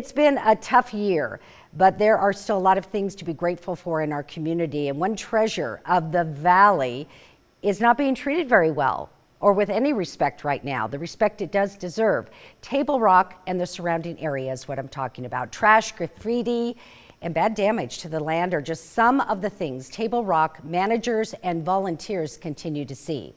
It's been a tough year, but there are still a lot of things to be grateful for in our community. And one treasure of the Valley is not being treated very well or with any respect right now, the respect it does deserve. Table Rock and the surrounding area is what I'm talking about. Trash, graffiti, and bad damage to the land are just some of the things Table Rock managers and volunteers continue to see.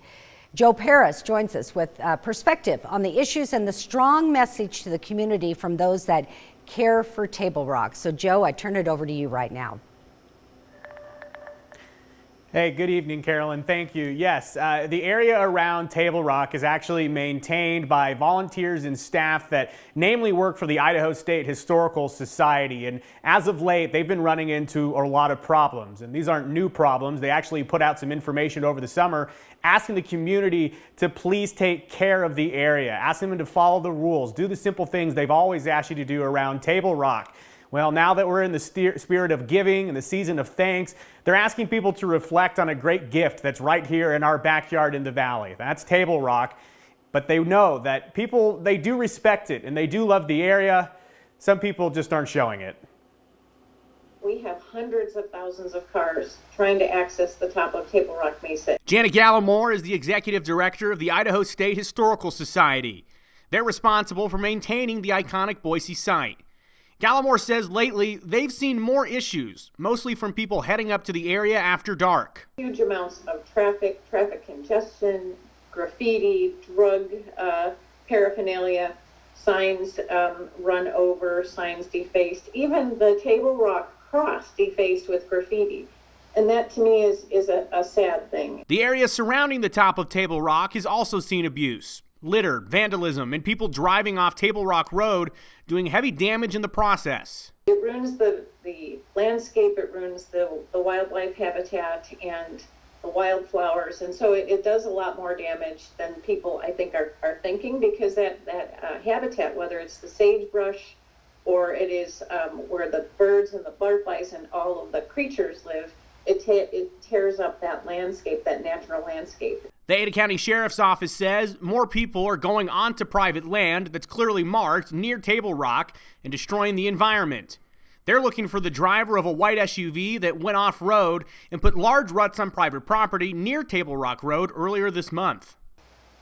Joe Paris joins us with perspective on the issues and the strong message to the community from those that care for Table Rock. So Joe, I turn it over to you right now. Hey, good evening, Carolyn. Thank you. Yes, the area around Table Rock is actually maintained by volunteers and staff that namely work for the Idaho State Historical Society. And as of late, they've been running into a lot of problems. And these aren't new problems. They actually put out some information over the summer asking the community to please take care of the area, asking them to follow the rules, do the simple things they've always asked you to do around Table Rock. Well, now that we're in the spirit of giving and the season of thanks, they're asking people to reflect on a great gift that's right here in our backyard in the valley. That's Table Rock. But they know that people, they do respect it and they do love the area. Some people just aren't showing it. We have hundreds of thousands of cars trying to access the top of Table Rock Mesa. Janet Gallimore is the executive director of the Idaho State Historical Society. They're responsible for maintaining the iconic Boise site. Gallimore says lately they've seen more issues, mostly from people heading up to the area after dark. Huge amounts of traffic congestion, graffiti, drug paraphernalia, signs run over, signs defaced, even the Table Rock cross defaced with graffiti. And that to me is a sad thing. The area surrounding the top of Table Rock has also seen abuse. Litter, vandalism, and people driving off Table Rock Road doing heavy damage in the process. It ruins the landscape, it ruins the wildlife habitat and the wildflowers, and so it does a lot more damage than people I think are thinking, because that habitat, whether it's the sagebrush or it is where the birds and the butterflies and all of the creatures live, it tears up that landscape, that natural landscape. The Ada County Sheriff's Office says more people are going onto private land that's clearly marked near Table Rock and destroying the environment. They're looking for the driver of a white SUV that went off-road and put large ruts on private property near Table Rock Road earlier this month.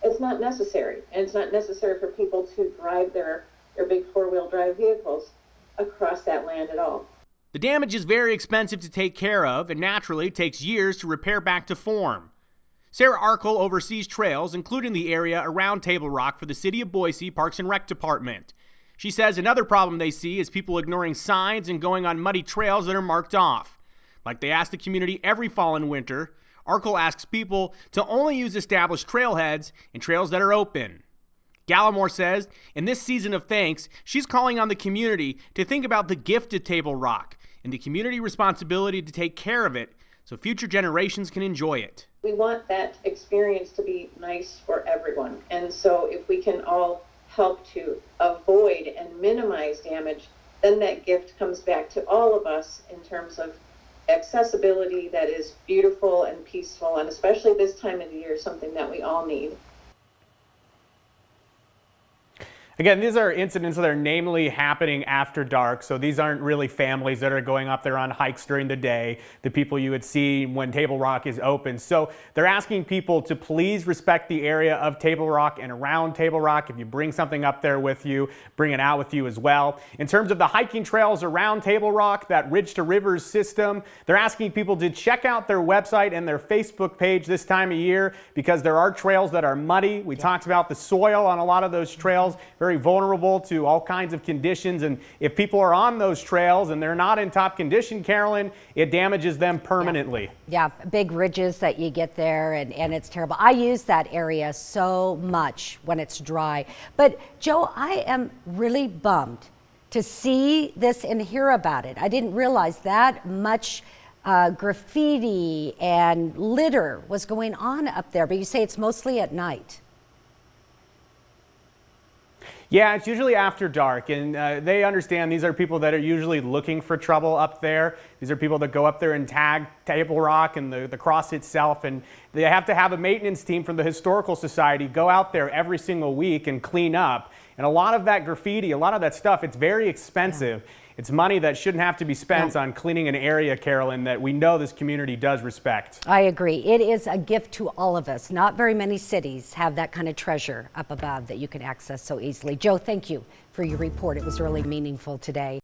It's not necessary, and it's not necessary for people to drive their big four-wheel drive vehicles across that land at all. The damage is very expensive to take care of and naturally takes years to repair back to form. Sarah Arkle oversees trails, including the area around Table Rock for the City of Boise Parks and Rec Department. She says another problem they see is people ignoring signs and going on muddy trails that are marked off. Like they ask the community every fall and winter, Arkle asks people to only use established trailheads and trails that are open. Gallimore says in this season of thanks, she's calling on the community to think about the gift of Table Rock and the community responsibility to take care of it so future generations can enjoy it. We want that experience to be nice for everyone. And so if we can all help to avoid and minimize damage, then that gift comes back to all of us in terms of accessibility that is beautiful and peaceful, and especially this time of the year, something that we all need. Again, these are incidents that are namely happening after dark, so these aren't really families that are going up there on hikes during the day, the people you would see when Table Rock is open. So they're asking people to please respect the area of Table Rock and around Table Rock. If you bring something up there with you, bring it out with you as well. In terms of the hiking trails around Table Rock, that Ridge to Rivers system, they're asking people to check out their website and their Facebook page this time of year, because there are trails that are muddy. We talked about the soil on a lot of those trails, very vulnerable to all kinds of conditions, and if people are on those trails and they're not in top condition, Carolyn, it damages them permanently. Yeah, big ridges that you get there, and it's terrible. I use that area so much when it's dry. But Joe, I am really bummed to see this and hear about it. I didn't realize that much graffiti and litter was going on up there, but you say it's mostly at night. Yeah, it's usually after dark, and they understand these are people that are usually looking for trouble up there. These are people that go up there and tag Table Rock and the cross itself, and they have to have a maintenance team from the Historical Society go out there every single week and clean up. And a lot of that graffiti, a lot of that stuff, it's very expensive. It's money that shouldn't have to be spent on cleaning an area, Carolyn, that we know this community does respect. I agree. It is a gift to all of us. Not very many cities have that kind of treasure up above that you can access so easily. Joe, thank you for your report. It was really meaningful today.